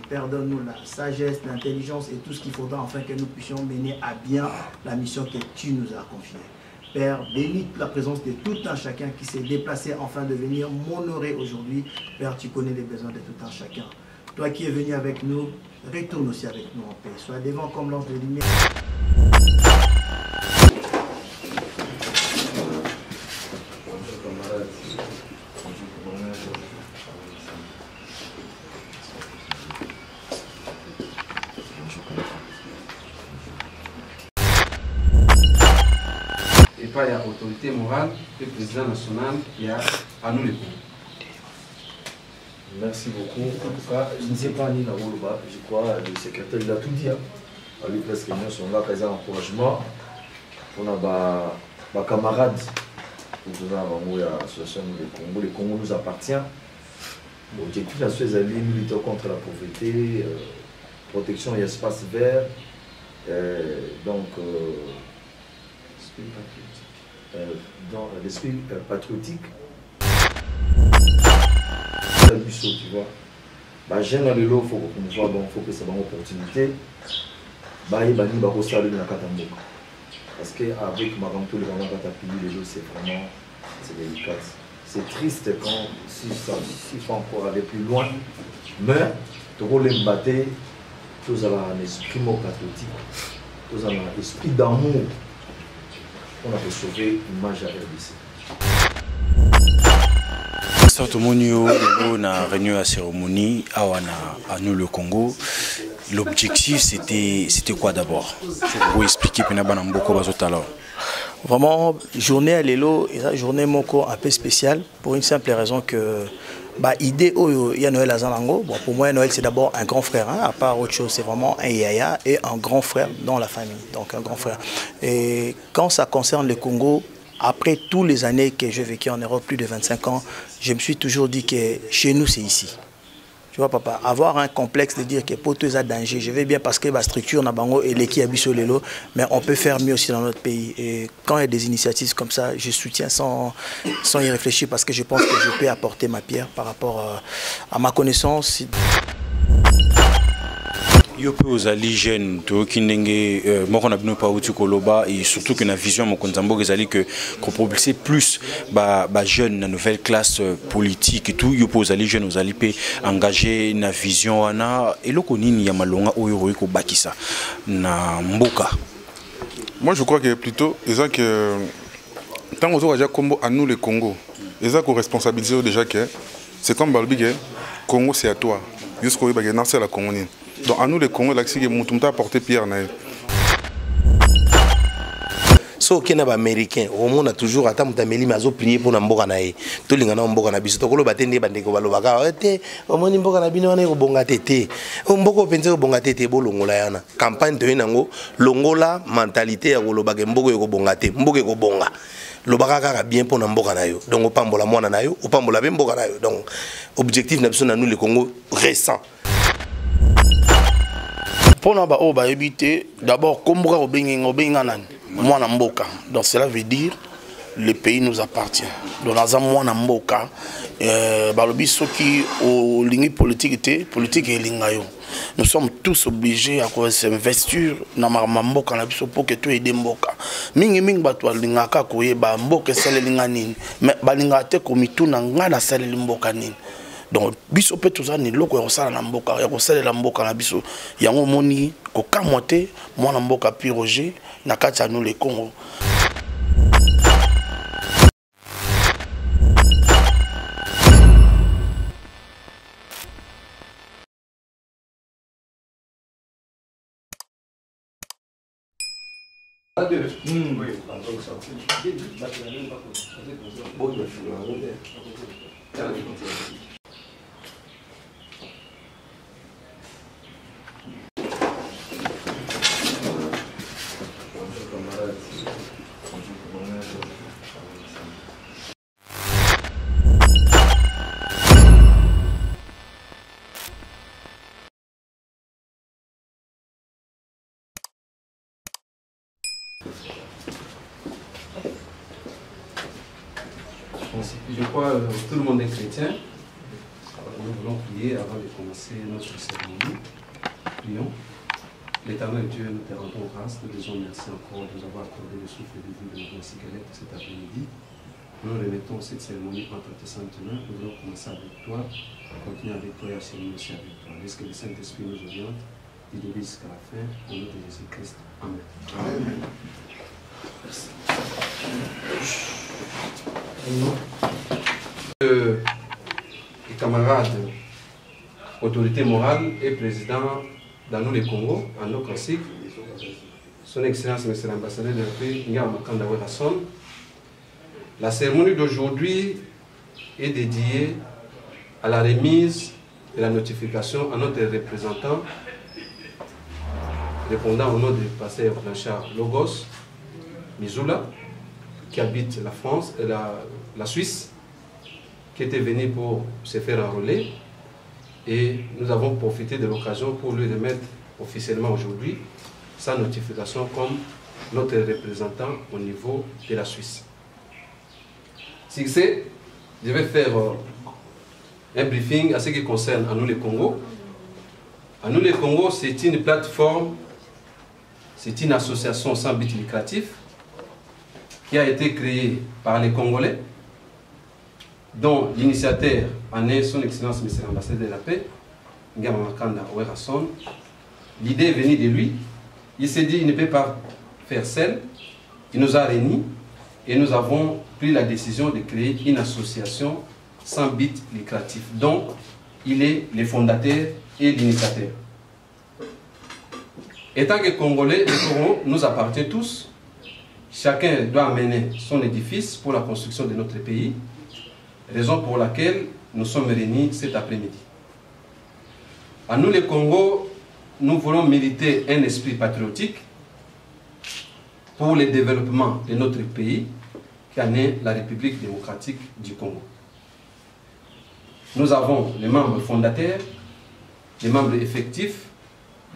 Pardonne-nous la sagesse, l'intelligence et tout ce qu'il faudra afin que nous puissions mener à bien la mission que tu nous as confiée. Père, bénis la présence de tout un chacun qui s'est déplacé afin de venir m'honorer aujourd'hui. Père, tu connais les besoins de tout un chacun. Toi qui es venu avec nous, retourne aussi avec nous en paix. Sois devant comme l'ange de lumière. Il y a autorité morale et président national qui a à nous les Congo. Merci beaucoup. En tout cas, je ne sais pas ni Naoulouba, je crois le secrétaire il a tout dit. À lui presque nous sommes là, qu'il y a un encouragement. On a des camarades. Nous avons l'association du Congo. Le Congo nous appartient. L'objectif de la Suisse, nous luttons contre la pauvreté, protection et espace vert. Donc, dans l'esprit patriotique, tu vois. Bah, j'ai dans le lot, il faut promouvoir, il faut que ça ait une opportunité. Bah, il va y avoir aussi la Katamboka. Parce qu'avec ma grande tour, le Katapili, c'est vraiment délicat. C'est triste quand, s'il faut encore aller plus loin. Mais, tu vas les battre, tu as un esprit patriotique, tu as un esprit d'amour. On a sauvé l'image à RDC. Tout le monde a réuni la cérémonie à nous le Congo. L'objectif c'était quoi d'abord? Pour vous expliquer vraiment, journée à l'élo, une journée un peu spéciale pour une simple raison que l'idée il y a Noël à Zanango. Bon, pour moi Noël c'est d'abord un grand frère, hein, à part autre chose, c'est vraiment un yaya et un grand frère dans la famille, donc un grand frère. Et quand ça concerne le Congo, après toutes les années que j'ai vécu en Europe, plus de 25 ans, je me suis toujours dit que chez nous c'est ici. Tu vois papa, avoir un complexe de dire que pour tous les danger, je vais bien parce que la structure n'a pas et l'équipe a lelo, mais on peut faire mieux aussi dans notre pays. Et quand il y a des initiatives comme ça, je soutiens sans y réfléchir parce que je pense que je peux apporter ma pierre par rapport à ma connaissance. Yo peut aux jeunes to kinenge moi on a bien pas outil koloba et surtout que na vision mon konzambo ezali que propulser plus ba jeunes na nouvelle classe politique et tout yo peut aux jeunes aux alipé engagé na vision ana eloko nini ya malonga oyo ko bakisa na mboka. Moi je crois que plutôt c'est que tant qu'on déjà combo à nous le Congo et ça qu'on responsabiliser déjà que c'est comme Balbige Congo c'est à toi jusqu'au bagage c'est la Congonienne. Donc à nous les Congolais, c'est que nous avons apporté pierre. So qui n'est pas américain, au monde a toujours attendu d'amener mais prier pour n'importe nae. Tout le monde a n'importe nabiso. Tout le monde a tenu bandeko balobaka. Ete, au monde n'importe nabino ane ko bonga tete. On boko pense ko bonga tete bo longola yana. Campagne de nango longola mentalité ya kolobaka mboko ko bonga te, mboko ko bonga. Lobaka kaka bien pour n'importe nayo. Donc opambola mwana nayo, opambola bemboka nayo. Donc objectif na biso na nous le Congo récent. Pour nous éviter, d'abord, comme donc cela veut dire le pays nous appartient. Donc nous nous sommes tous obligés à s'investir dans la pour que tout aide mboka. Mingi mingi bato lingaka koyeba mboka sele linganini, mais balingate komitu na ngana sele mboka nini. Donc biso pe tous ani loko ya sala na mboka ya kosalela mboka na biso yango moni ko kamote mwana mboka piroger na kati ya nous le Congo. merci. Je crois que tout le monde est chrétien. Nous voulons prier avant de commencer notre cérémonie. Prions. L'Éternel Dieu, nous te rendons grâce, nous te disons merci encore de nous avoir accordé le souffle de vie de notre cigarette cet après-midi. Nous remettons cette cérémonie entre tes saintes mains. Nous voulons commencer avec toi, continuer avec toi et acheminer aussi avec toi. Laisse que le Saint-Esprit nous oriente, il débute jusqu'à la fin, au nom de Jésus-Christ. Amen. Amen. Merci. Les camarades, autorité morale et président dans nous les Congo, en nos classiques, son Excellence, Monsieur l'ambassadeur de la paix, Ngama Makanda Werasson. La cérémonie d'aujourd'hui est dédiée à la remise de la notification à notre représentant, répondant au nom du pasteur Blanchard Logos, Mizoula, qui habite la France et la Suisse, qui était venu pour se faire enrôler. Et nous avons profité de l'occasion pour lui remettre officiellement aujourd'hui sa notification comme notre représentant au niveau de la Suisse. Si c'est, je vais faire un briefing à ce qui concerne À nous les Congo. À nous les Congo, c'est une plateforme, c'est une association sans but lucratif qui a été créée par les Congolais, dont l'initiateur en est son Excellence Monsieur l'ambassadeur de la paix, Ngama Makanda Werasson. L'idée est venue de lui. Il s'est dit qu'il ne peut pas faire seul. Il nous a réunis et nous avons pris la décision de créer une association sans but lucratif, dont il est le fondateur et l'initiateur. Étant que Congolais, le Congo nous appartient tous. Chacun doit amener son édifice pour la construction de notre pays, raison pour laquelle nous sommes réunis cet après-midi. À nous, les Congo, nous voulons militer un esprit patriotique pour le développement de notre pays, qui en est la République démocratique du Congo. Nous avons les membres fondateurs, les membres effectifs,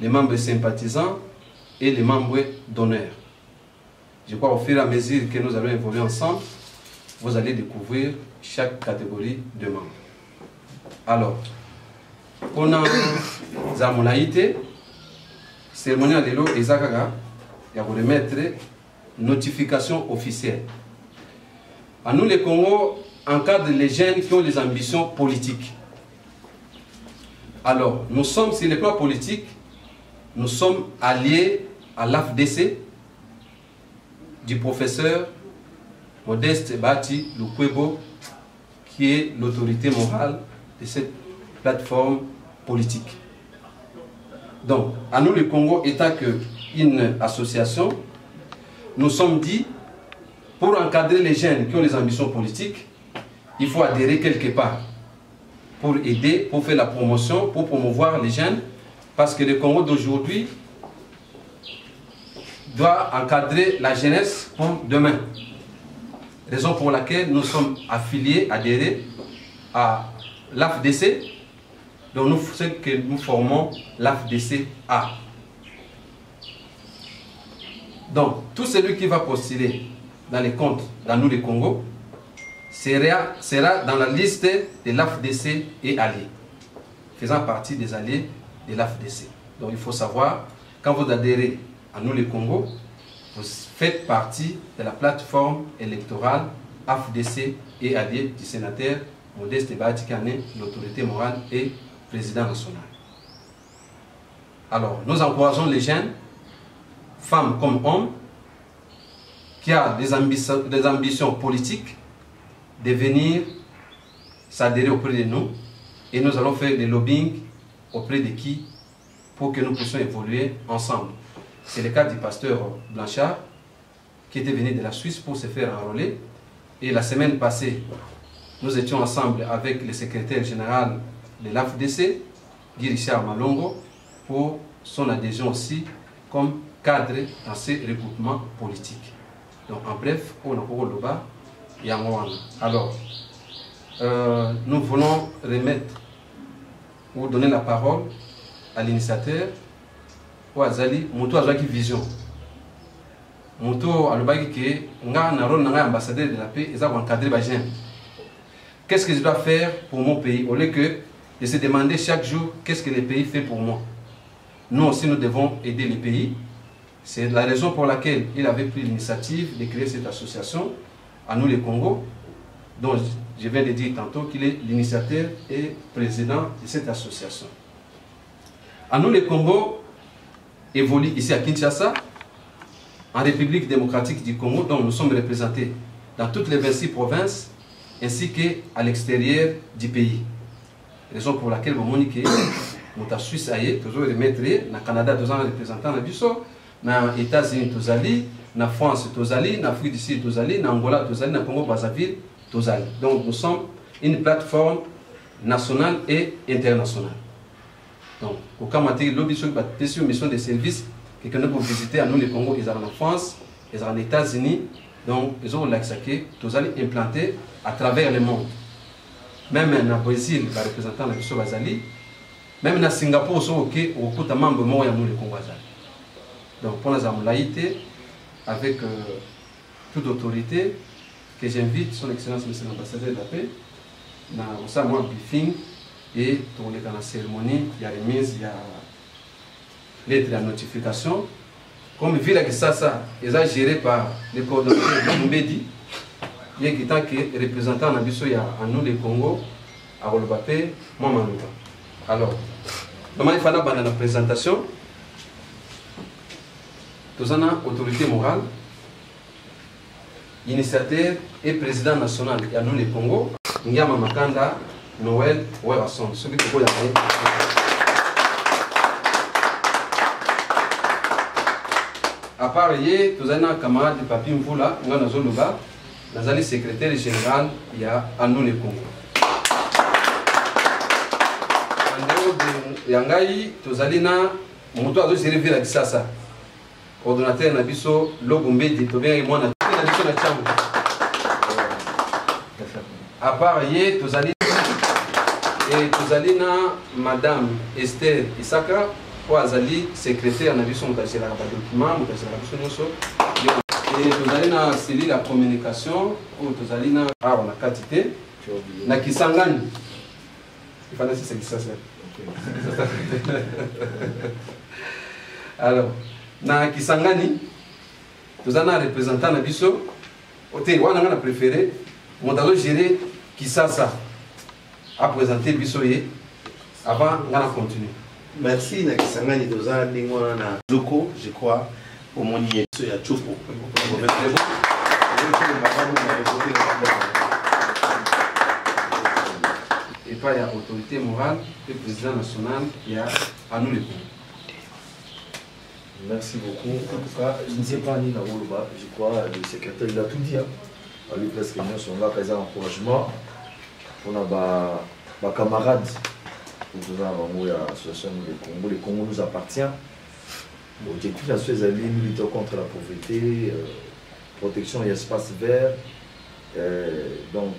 les membres sympathisants et les membres d'honneur. Je crois au fur et à mesure que nous allons évoluer ensemble, vous allez découvrir chaque catégorie de membres. Alors, on a Zamonaïté, cérémonie à l'élo et Zakaga, il y a vous remettre notification officielle. À nous, les Congo, encadre les jeunes qui ont des ambitions politiques. Alors, nous sommes, sur le plan politique, nous sommes alliés à l'AFDC du professeur Modeste Bati Lukwebo, qui est l'autorité morale de cette plateforme politique. Donc, à nous, le Congo, étant qu'une association, nous sommes dit, pour encadrer les jeunes qui ont des ambitions politiques, il faut adhérer quelque part pour aider, pour faire la promotion, pour promouvoir les jeunes, parce que le Congo d'aujourd'hui doit encadrer la jeunesse pour demain. Raison pour laquelle nous sommes affiliés, adhérés à l'AFDC, dont nous formons l'AFDC-A. Donc, tout celui qui va postuler dans les comptes dans nous les Congo sera dans la liste de l'AFDC et alliés, faisant partie des alliés de l'AFDC. Donc, il faut savoir, quand vous adhérez à nous les Congo, vous faites partie de la plateforme électorale AFDC et alliés du sénateur Modeste Batikane, l'autorité morale et président national. Alors, nous encourageons les jeunes, femmes comme hommes, qui ont des ambitions politiques, de venir s'adhérer auprès de nous, et nous allons faire des lobbying auprès de qui pour que nous puissions évoluer ensemble. C'est le cas du pasteur Blanchard, qui était venu de la Suisse pour se faire enrôler. Et la semaine passée, nous étions ensemble avec le secrétaire général de l'AFDC, Guy Richard Malongo, pour son adhésion aussi comme cadre dans ces regroupements politiques. Donc en bref, on a pour le bas, il y a un. Alors, nous voulons remettre ou donner la parole à l'initiateur, ou à Zali, Moutou Azwaki Vision. Moutou Alobaki qui est un ambassadeur de la paix, et ça va encadrer les jeunes. qu'est-ce que je dois faire pour mon pays, au lieu que de se demander chaque jour qu'est-ce que le pays fait pour moi. Nous aussi, nous devons aider le pays. C'est la raison pour laquelle il avait pris l'initiative de créer cette association, à nous les Congo, dont je viens de dire tantôt qu'il est l'initiateur et président de cette association. À nous les Congo évolue ici à Kinshasa, en République démocratique du Congo, dont nous sommes représentés dans toutes les 26 provinces, ainsi qu'à l'extérieur du pays. Raison pour laquelle vous moniquez, nous sommes Suisse, toujours remettre, dans le Canada, nous sommes représentants dans Bissau, dans les États-Unis, nous sommes en France, nous sommes en Afrique du Sud, nous sommes en Angola, nous sommes en Congo-Brazzaville, nous sommes. Donc nous sommes une plateforme nationale et internationale. Donc, au cas où nous avons une mission de service, que nous pouvons visiter à nous, les Congo, ils sont en France, ils sont aux États-Unis, donc ils ont l'accès que nous allons implanter à travers le monde. Même en Brésil, les représentants de la Bazali, même en Singapour, ils sont au membre de nous, les Congo. Donc, pour nous avons laïcité, avec toute autorité, que j'invite son Excellence, Monsieur l'ambassadeur de la paix, dans un briefing et pour la cérémonie, il y a remise, il y a lettre de notification. Comme Ville Kisasa est géré par le coordonnateur de Mbedi, il y a tant que représentant de nous, les Congo, à Rolbapé, moi, alors, comment il fallait dans la présentation, nous avons autorité morale, initiateur et président national, il y a nous, les Congo, Ngama Makanda, Noël Ouerasson. Ce qui est pour à part hier, nous avons un camarade de Papi Mvoula, nous avons le secrétaire général, il y a Anou le Congo. En dehors de Yangaï, nous avons moto à gérer Ville Kisasa. Coordonnateur Nabiso, Lobombe, de Tobien et moi, Nabiso na Tchambo. À part hier, nous avons Madame Esther Isaka, Azali, secrétaire na biso mutachela ka document mutachela biso nyonso et tozali na cellule la communication ou tozali na na quantité na Kisangani il fallait c'est ça alors na Kisangani tozali na représentant na biso ote wana nga na préféré montazo gérer Kisasa à présenter biso ye avant nga na continuer. Merci Nakisangani Doza Lingona na Loko, je crois, au Monier ya Chopo. Et pas il y a autorité morale et président national, il y a à nous les Congo. Merci beaucoup. En tout cas, je ne sais pas ni Naoulouba, je crois le secrétaire il a tout dit. Lui presque nous sommes là, présent encouragement pour nos camarades. L'association le Congo nous appartient. L'objectif de l'association est de lutter contre la pauvreté, protection et espace vert, donc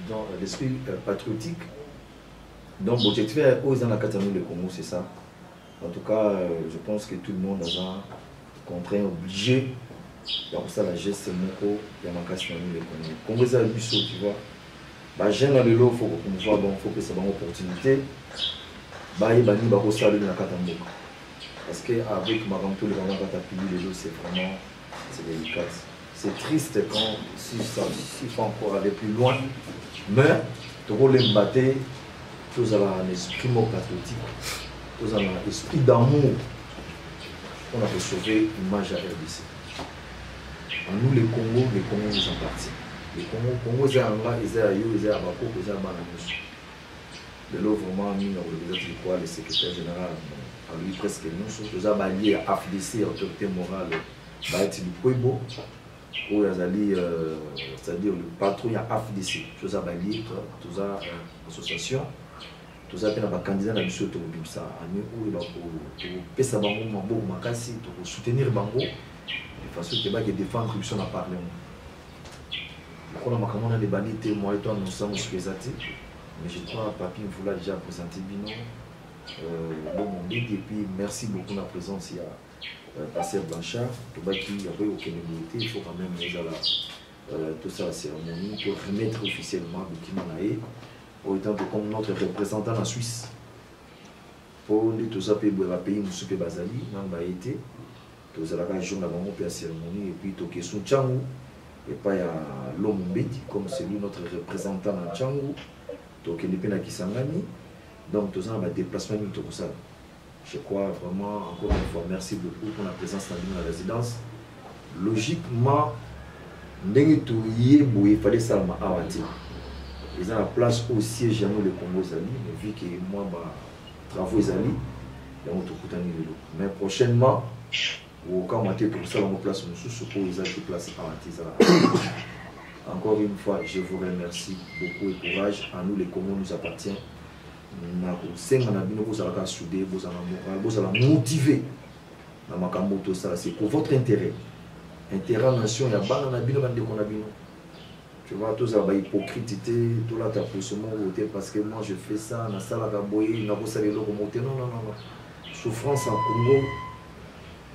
dans l'esprit patriotique. Donc l'objectif est dans la Catalogne le Congo, c'est ça. En tout cas, je pense que tout le monde a contraint, obligé. Donc ça la geste Moko, il y a ma casse dans le Congo. Congo c'est un buisson, tu vois. Bah, j'ai dans le lot, il faut promouvoir, bon, faut que c'est une opportunité. Bah, il y a des gens qui sont parce qu'avec Maramto, les gens qui ont c'est vraiment délicat. C'est triste quand, s'il faut encore aller plus loin. Mais, tu vois, les battre, tous ont un esprit patriotique, tous ont un esprit d'amour. On a fait sauver l'image à RDC. Nous, les Congo nous appartiennent. Le Congo, c'est un gars, c'est un yo, c'est un bako, c'est un bananus. De l'eau, vraiment, nous avons le secrétaire général, à lui presque nous, nous avons allié à AFDC, autorité morale, Baïti du Pouebo, où c'est-à-dire le patron à AFDC, nous avons allié, nous avons association, nous avons un candidat à l'issue de l'Obimsa, à nous, où il va pour Mambo, Makasi, pour soutenir Bango, de façon qu'il va défendre la corruption à Parlement. On a des bannités, moi et toi, nous sommes présents. Mais je crois que Papi Mvoula déjà présenté Bino. Et puis, merci beaucoup de la présence ici à Passer Blanchard. Qui avait aucune immunité, il faut quand même tout ça la cérémonie pour remettre officiellement le document naé autant que comme notre représentant en Suisse pour tout ça pays nous soupe bazali nan ba été tout ça la jour la bango la cérémonie et puis to question Tchangou et pas ya Lombeti comme c'est lui notre représentant en Tchangou to ke nepe na Kisangani donc tout ça va déplacement tout ça. Je crois vraiment encore une fois merci beaucoup pour la présence dans la résidence. Logiquement il fallait ça ma awati. Ils ont la place au siège à nous le Congo Zali, mais vu que moi travaux Zali, donc tout mais prochainement au cas où pour ça on place nous sous ils ont des places à encore une fois je vous remercie beaucoup et courage à nous les Congos nous appartient. C'est pour votre intérêt. Intérêt nation, il y a tu vois, tout ça, hypocrite, tout là, tu as poussé mon côté parce que moi je fais ça, na sala kaboye, na bossa les locaux monter. Non, non, non, non. Souffrance en Congo,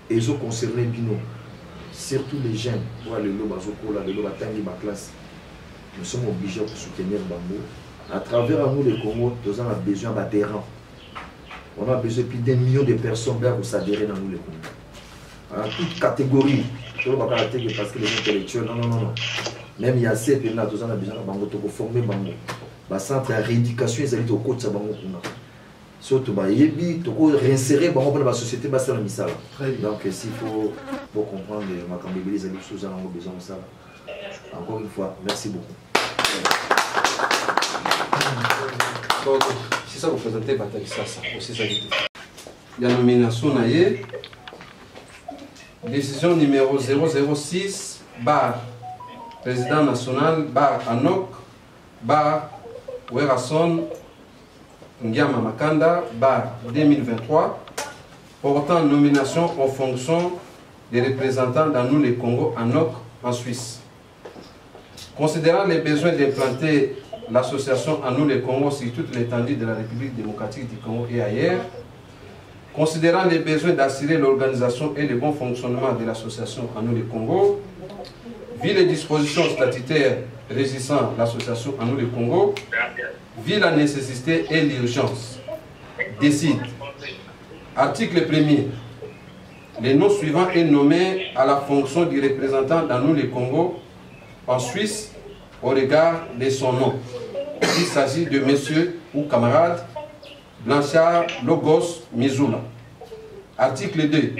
et ils ont concerné Bino. Surtout les jeunes, voilà, les lobes à les lobes à Tangi, ma classe. Nous sommes obligés de soutenir Bambo. À travers nous, les Congos, nous avons besoin d'adhérents. On a besoin de plus d'1 million de personnes pour s'adhérer dans nous, les Congos. À toute catégorie. Parce que les intellectuels, non, non, non, non. Même il y a ces pays là, nous avons besoin de former Bango. Le centre de rééducation, ils allaient au côté de Bango. Surtout, il faut réinsérer Bango dans la société. Donc, s'il faut comprendre, les amis, nous avons besoin de ça. Encore une fois, merci beaucoup. Donc, c'est ça que vous présentez, c'est ça. Il y a une nomination, décision numéro 006, bar, président national, bar Anok, bar Werason, Ngiama Makanda, bar 2023, portant nomination en fonction des représentants dans nous les Congo, Anok, en Suisse. Considérant les besoins d'implanter l'association à nous les Congo sur toute l'étendue de la République démocratique du Congo et ailleurs, considérant les besoins d'assurer l'organisation et le bon fonctionnement de l'association à nous les Congo, vu les dispositions statutaires régissant l'association à nous les Congo, vu la nécessité et l'urgence, décide, article 1er, le nom suivant est nommé à la fonction du représentant dans nous les Congo en Suisse au regard de son nom. Il s'agit de monsieur ou camarade Blanchard Logos Mizula. Article 2.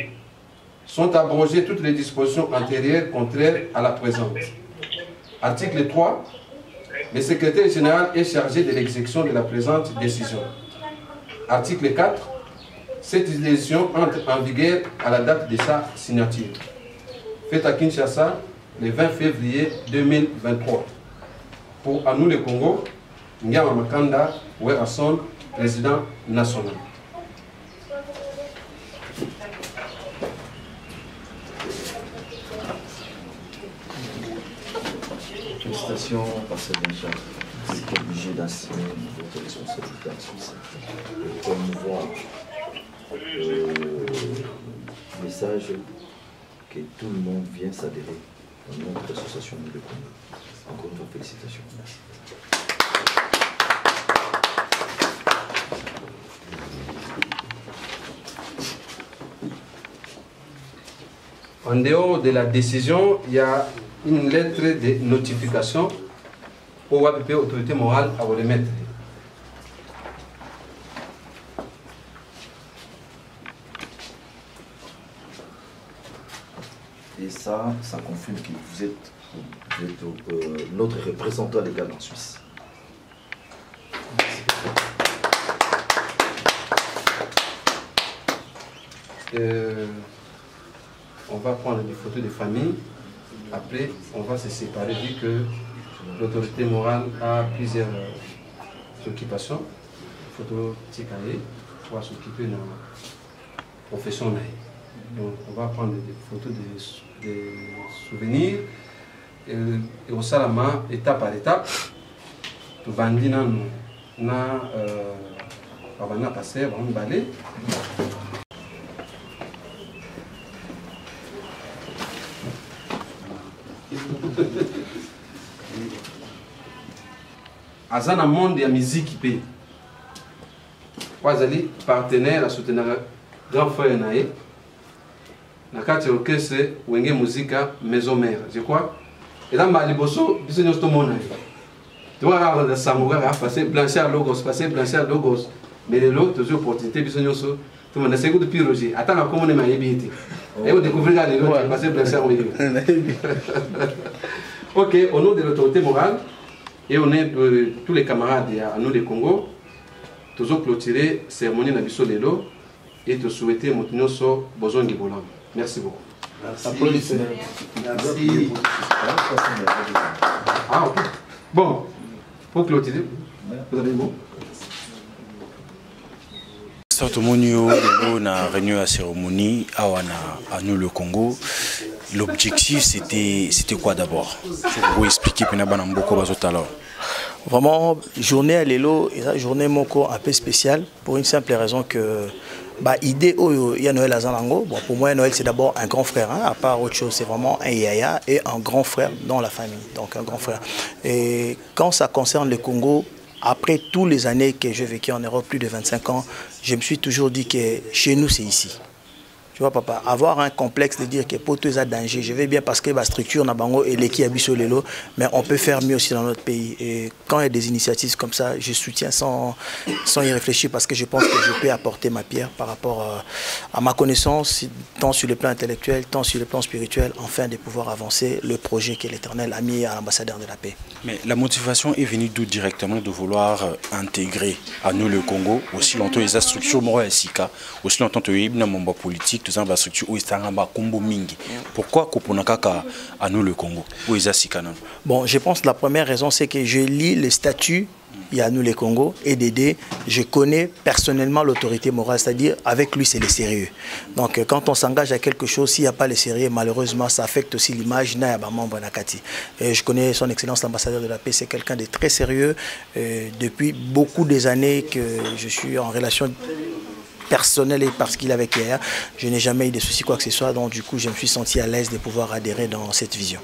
Sont abrogées toutes les dispositions antérieures contraires à la présente. Article 3. Le secrétaire général est chargé de l'exécution de la présente décision. Article 4. Cette décision entre en vigueur à la date de sa signature. Faite à Kinshasa le 20 février 2023. Pour à nous le Congo, Ngiama Makanda Werason, président national. Félicitations, Pasteur Benjamin. C'est obligé d'assumer votre responsabilité en Suisse. Et promouvoir le message que tout le monde vient s'adhérer dans notre association de Congo. Encore une fois, félicitations. Merci. En dehors de la décision, il y a une lettre de notification au WAPP, autorité morale, à vous remettre. Et ça confirme que vous êtes notre représentant légal en Suisse. On va prendre des photos de famille. Après, on va se séparer vu que l'autorité morale a plusieurs occupations. Photo Tikaye pour s'occuper de la profession. Donc, on va prendre des photos des souvenirs et au Salama, étape par étape. Tout bandina nous na passer, on va aller. aza na monde ya musique pe wazali partenaire à soutenir grand frère nae na kati orchestre wenge musica maison mère je crois et là ma liboso biso nyos to mona tu vois là de samoura a passé Blanchard Logos mais les autres toujours opportunité biso nyos tout le monde c'est de piroger attends là comment on est maïbité et on découvre les autres passer Blanchard OK au nom de l'autorité morale et on est tous les camarades à nous les Congo toujours clôturer cérémonie na biso lelo et te souhaiter mon so bozongi bolam. Merci beaucoup. Merci. Merci. Ah ok. Bon, pour clôturer, vous avez le mot? Na réunion à cérémonie à nous le Congo. L'objectif c'était quoi d'abord? Pour expliquer Vraiment, journée à l'élo, journée moko un peu spéciale pour une simple raison que idée il y a Noël à Zanango. Bon, pour moi Noël c'est d'abord un grand frère, hein, à part autre chose c'est vraiment un yaya et un grand frère dans la famille, donc un grand frère. Et quand ça concerne le Congo, après toutes les années que j'ai vécu en Europe, plus de 25 ans, je me suis toujours dit que chez nous c'est ici. Tu vois papa, avoir un complexe de dire que pour tous les danger, je vais bien parce que la structure n'a bango et l'équipe habite sur l'élo, mais on peut faire mieux aussi dans notre pays. Et quand il y a des initiatives comme ça, je soutiens sans y réfléchir parce que je pense que je peux apporter ma pierre par rapport à ma connaissance, tant sur le plan intellectuel, tant sur le plan spirituel, afin de pouvoir avancer le projet que l'Éternel a mis à l'ambassadeur de la paix. Mais la motivation est venue d'où directement de vouloir intégrer à nous le Congo, aussi longtemps les structures morales sika, aussi longtemps que les membres politiques. Pourquoi à nous le Congo? Bon, je pense que la première raison, c'est que je lis les statuts, il y a nous le Congo, et Dédé, je connais personnellement l'autorité morale, c'est-à-dire avec lui c'est le sérieux. Donc quand on s'engage à quelque chose, s'il n'y a pas le sérieux, malheureusement ça affecte aussi l'image d'un membre Nakati. Je connais son excellence l'ambassadeur de la paix, c'est quelqu'un de très sérieux. Depuis beaucoup des années que je suis en relation personnel et parce qu'il avait hier, je n'ai jamais eu de soucis quoi que ce soit, donc du coup je me suis senti à l'aise de pouvoir adhérer dans cette vision.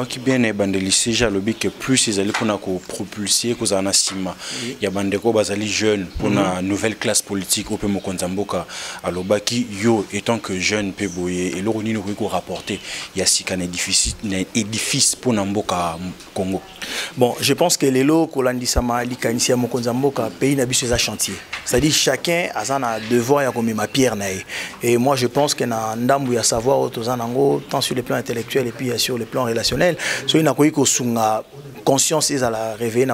Qui bien est bandélisé, j'ai le que plus ils allaient pour propulser que ça nasima. Il y a bandeko bazali jeune pour une nouvelle classe politique au Pemo Konzamboka à l'obaki yo étant que jeune peut boyer et l'oroni nous peut rapporter il y a si qu'un édifice pour Namboka Congo. Bon, je pense que les lots Kolandisama Likanisia Mokonzamboka pays n'habite à chantier. C'est-à-dire chacun a un devoir à comme ma pierre naïe. Et moi je pense que na ndambu ya savoir autozanango tant sur le plan intellectuel et puis sur le plan relationnel. So, il a conscience à la réveiller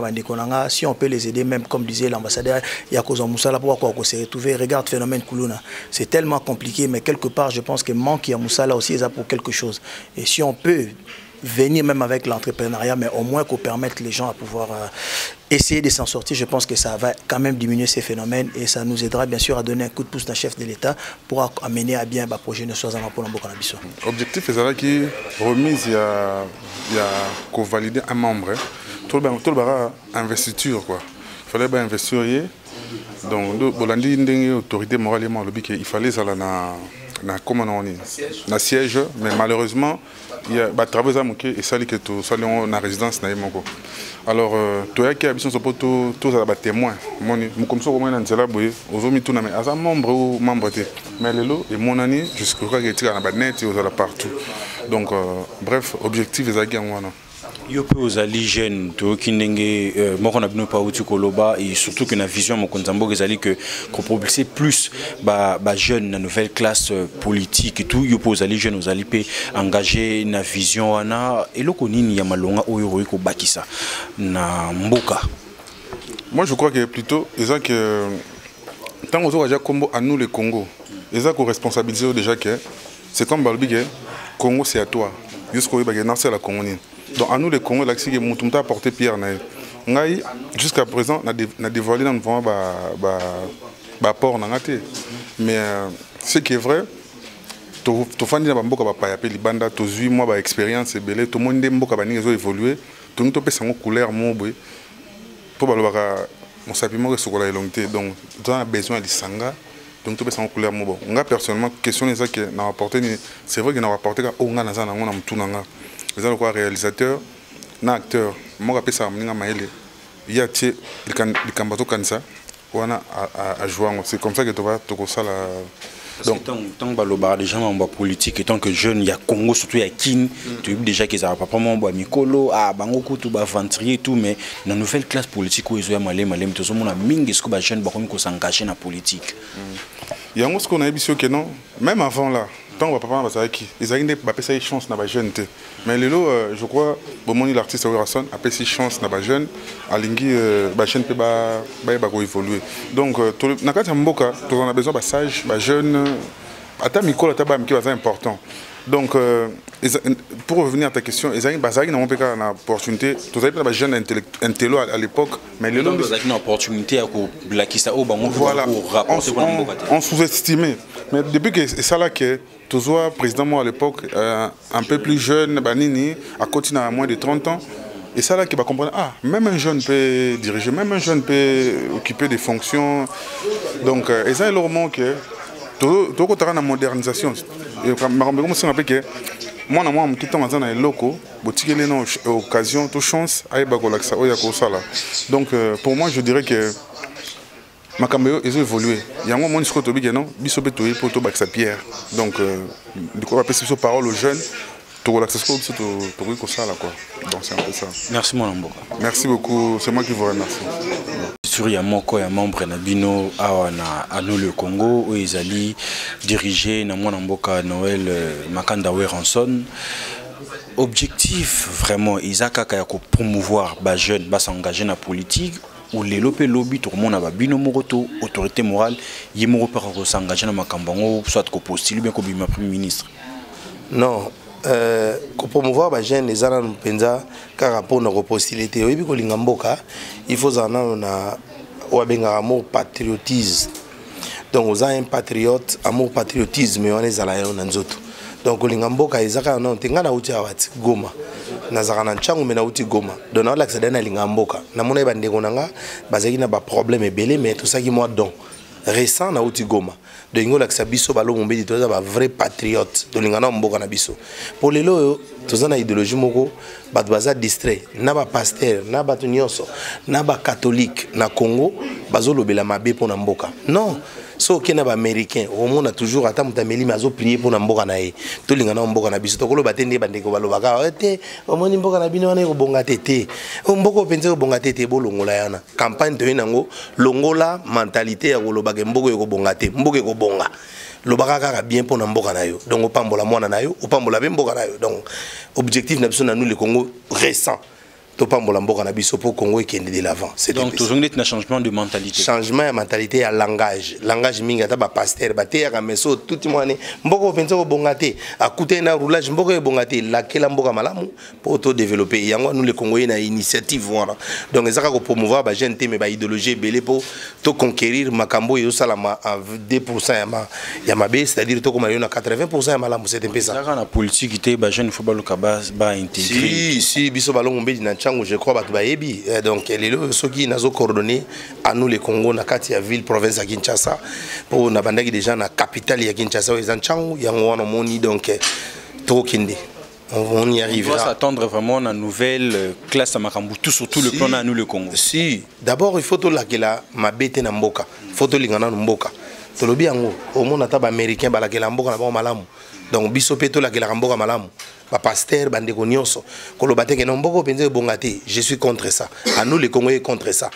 si on peut les aider, même comme disait l'ambassadeur Yakozo Moussala, pour se retrouver, regarde phénomène Koulouna. C'est tellement compliqué, mais quelque part, je pense que manque à Moussala aussi est pour quelque chose. Et si on peut venir même avec l'entrepreneuriat, mais au moins qu'on permette les gens à pouvoir essayer de s'en sortir, je pense que ça va quand même diminuer ces phénomènes et ça nous aidera bien sûr à donner un coup de pouce d'un chef de l'État pour amener à bien le projet de Soazan pour l'Amboka-Nabiso. L'objectif est qui remise, il y a qu'on valide un membre. Tout le monde investiture quoi. Il fallait bien investir. Donc, l'autorité morale il fallait ça na siège, mais malheureusement il y a des travaux et ça que tout ça na résidence na yemoko. Alors toi qui habites sur poto tous les témoins moni comme ça comment on cela boye ozomi tout na mais as membre ou membre té mais lelo et mon année jusqu'au cas que tu as na net et aux partout. Donc bref, objectif est à moi non. Yo peut aux alligènes to kindenge moko na bino pa uti koloba et surtout que na vision mon konzambo ezali que propulser plus ba jeune na nouvelle classe politique et tout yo peut aux alligènes aux alipé engagé na vision wana eloko nini ya malonga oyo ko bakisa na mboka. Moi je crois que plutôt ils que tant qu'on déjà combo à nous les Congo ils ont responsabilisé déjà que c'est comme Balbige Congo c'est à toi jusqu'au bagana c'est la Congo. Donc à nous les Congolais, là, qui m'ont apporté pierre. Jusqu'à présent, on a dévoilé dans le vent port. Mais ce qui est vrai, tu as fait des bandes, tu as 8 mois d'expérience, tout le monde a évolué, tout le monde a fait couleur, pour mon sapiment sur la longueur. Donc, tu as besoin de sanga. Donc, tu as couleur. Moi, personnellement, question est que c'est vrai que nous avons apporté les réalisateur, un acteur, moi je ça il y a le Kambato Kansa, à jouer. C'est comme ça que tu vas te ça la. Donc, tant que les gens en politique, et tant que jeune, il y a Congo, surtout il y a Kin, tu as vu déjà qu'ils ont pas mon Mikolo, Bangoku, tout Venturier, tout, mais dans la nouvelle classe politique où ils ont malé, tout le monde a mingi, ce que les jeunes vont s'engager dans la politique. Il y a ce qu'on a dit que non, même avant là, tant que papa va qui, ils ont une chance dans la jeune. Mais les lots, je crois, bon, l'artiste Awirason a fait chance dans la jeune, à l'ingui, la jeune peut évoluer. Donc, dans le cas de Mboka, tu as besoin de sage, de jeune, à ta micro, à ta bam qui va être important. Donc, pour revenir à ta question, ils ont une opportunité. Tu as des jeunes intello à l'époque, mais les gens ont une opportunité à voilà, on sous-estimé. Mais depuis que c'est ça là que tu vois, président moi à l'époque, un peu plus jeune, Banini, à continuer à moins de 30 ans, et ça là qui va comprendre, ah, même un jeune peut diriger, même un jeune peut occuper des fonctions. Donc, et ça est le moment que tu as une modernisation. Et je me rappelle que moi, je suis dans les locaux, je suis dans l'occasion, toute chance, donc pour moi, je dirais que ma caméra a évolué. Il y a un moment où je suis dit non, je suis pour sa pierre. Donc, du coup, je vais parole aux jeunes. Donc c'est un peu ça. Merci mon Mboka. Merci beaucoup, c'est moi qui vous remercie. Sur Yamoko et membre Nabino à nous le Congo où ils allaient diriger na mwana Mboka Noël Makanda Weranson. Objectif vraiment Isaac a promouvoir les jeunes à s'engager dans la politique ou les lobby tout le monde a bino moroto autorité morale yemoro par s'engager dans makambango soit ko postule bien ko bima premier ministre. Non. Pour promouvoir les jeunes, les gens penza car rapport na postulité oui bi ko linga mboka il faut na wabenga amour patriotisme donc vous avez un patriote amour patriotisme on est à la nzoto donc linga mboka ezaka non tenga na uti awati Goma nazaka na nchangu mena uti Goma donc na l'accès na linga mboka na mona ba ndeko nanga bazaki na ba problème ebele mais tout ça qui moi donc récent na uti Goma de ngola que biso balo mombedi toza ba vrai patriote de lingana mboka na biso pour les loyo toza na idéologie moko bat baza distrait na ba pasteur na ba nyonso na ba catholique na Congo bazolobela mabe pour na mboka non so kena ba américain au monde a toujours ata mutameli mazo prier pour na mboka na ye to lingana mboka na biso to kolo batende bandeko balobaka te au monde mboka na bino wana ko bonga tete o mboko penze ko bonga tete bolongola yana campagne to yango longola mentalité ya kolobaka mboko ko bonga te mboka ko bonga lobaka kaka bien pour na mboka na yo donc opambola mwana na yo opambola be mboka na yo donc objectif na biso na nous le Congo récent topambola mboka na biso pour Congo et kende de l'avant. Donc toujours un changement de mentalité. Changement de mentalité à langage. Langage minga ta ba pasteur ba te ya meso tout le monde mboko penza ko bongate a coûter na roulage mboko e bongate la kela mboka malamu pour auto développer yango nous les Congolais na initiative voilà. Donc ezaka ko promouvoir ba jeune te mais ba idéologie belé pour to conquérir makambo yo salama à 2% ya mabe c'est-à-dire to comme na 80% ya malamu c'est un peu ça. Ça na politique té ba jeune faut ba lokaba ba intégrer. Si biso balongo mbedi na je crois que bayebi donc les ceux qui nous ont coordonné à nous les Congo na kati ya ville province à Kinshasa pour na bandaki déjà na capitale ya Kinshasa aux Anchangu ya ngwana moni donc tokinde on y arrivera. On doit s'attendre vraiment à une nouvelle classe à Makambu tout surtout le plan à nous le Congo. Si d'abord il faut to la kela mabete na mboka faut to lingana na mboka to lobi yango au monde ata ba américain ba la kela mboka na ba malamu donc biso pe to la kela mboka malamu ba pasteur bandeko nyonso kolobate ke nomboko penze bongate je suis contre ça à nous les Congolais contre ça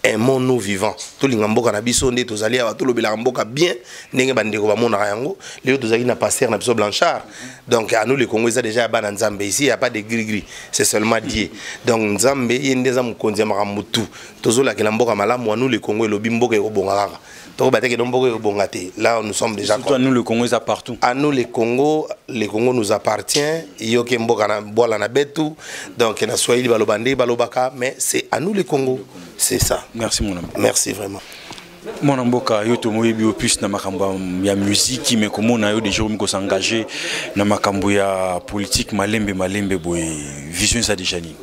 aimons-nous vivants to linga mboka na biso nde tozali awa to lobela mboka bien ndenge bandeko ba mona yango leo tozali na pasteur na biso Blanchard donc à nous les Congolais ça déjà ba na Nzambe ici il y a pas de gris c'est seulement Dieu donc Nzambe yende za mukonzi maramutu tozola ke mboka malamu à nous les Congolais lobi mboka ko bonga kaka to bateke nomboko bongate là nous sommes déjà à nous le Congo est partout à nous les Congo nous appartient yoke mboka na bola na betu donc na Swahili balobande balobaka mais c'est à nous les Congo c'est ça. Merci mon ami. Merci vraiment. Mon amboka yoto moyebi opus na makambo ya musique mais comment na yo déjà ko s'engager na makambo ya politique malembe boy vision ça déjà ni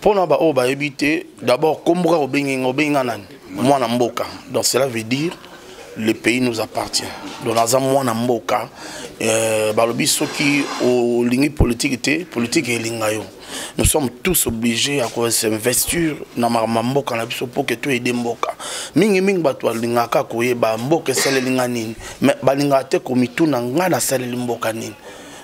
pona ba o ba ebité d'abord komboka obenga nan mwana mboka donc cela veut dire le pays nous appartient. Donc, dans un mois, Namboka, balobi soki au ligne politique et lingayo. Nous sommes tous obligés à s'investir dans Mboka na biso pour que tout aide Mboka. Mingi bato lingaka koyeba Mboka sele linganini, mais balingate komitu na ngana sele Mboka nini.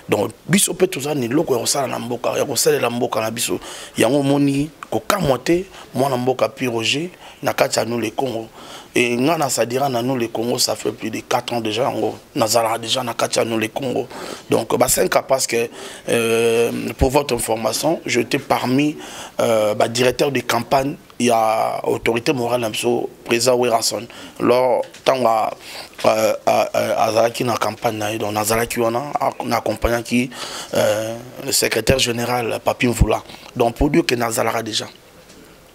Donc biso pe tous ani loko ya sala na Mboka, ya kosala la Mboka na biso. Yango moni ko kamote mwana Mboka Roger na kati ya nous le Congo. Et ngana ça dira na nous le Congo, ça fait plus de 4 ans déjà en Nazara déjà na kati ya nous le Congo. Donc bah 5 ans parce que pour votre information, j'étais parmi directeur de campagne. Il y a autorité morale le président Werason. Lors tant Azalaki na campagne donc Azalaki on accompagnant qui le secrétaire général Papi Mvula. Donc pour dire que Nazalara déjà.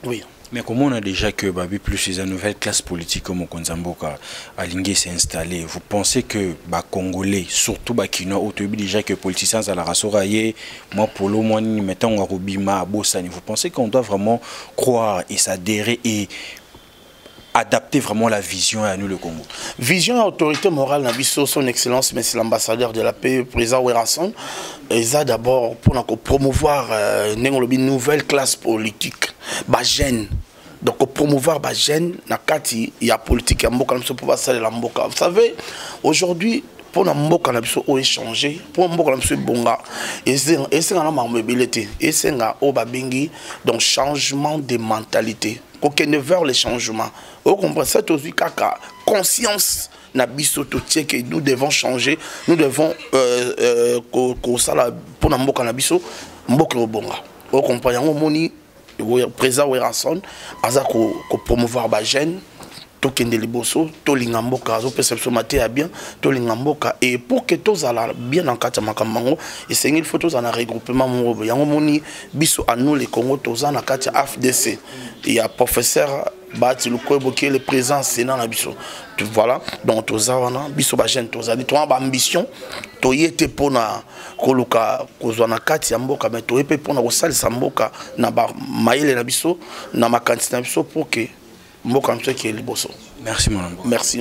Oui. Mais comment on a déjà que Babi plus une nouvelle classe politique comme Konzamboka Alingé s'est installé, vous pensez que les Congolais, surtout les Kinois, ont déjà que les politiciens à la rasoraye, moi Polo, moi ni mettons à Robima, à Bossani, vous pensez qu'on doit vraiment croire et s'adhérer et adapter vraiment la vision à nous le Congo? Vision et autorité morale, son excellence, monsieur l'ambassadeur de la paix, président Werason, ils ont d'abord pour promouvoir une nouvelle classe politique, jeune. Donc promouvoir jeune, il y a politique, il y a pour saler la Mboka. Vous savez, aujourd'hui, pour la Mboka, on a échangé, pour la Mboka, on a bonga, et c'est un mobilité, et c'est un donc changement de mentalité. Aucun ne veut les changements. Vous comprenez ça aussi, kaka conscience na biso que nous devons changer, nous devons pour na mboka na biso mboka bonga. Vous comprenez moni président Werason aza ko promouvoir ba jeune to kende liboso to lingamboka zo perception maté à bien to lingamboka et pour que tous ala bien en kata makambango et c'est il faut tous en regroupement mo yango moni biso à nous les Congo tous en kata AFDC. Il y a professeur Bati Lukwebo qui est le président Sénat na biso. Voilà, donc tous wana biso ba jeune tous ali to ba ambition to yete pona koluka kozwana kati ya mboka mais to yepe pona kosalisa mboka na ba mayele na biso na makanti na biso pour que mboka mso qui est liboso. Merci mon ami. Merci.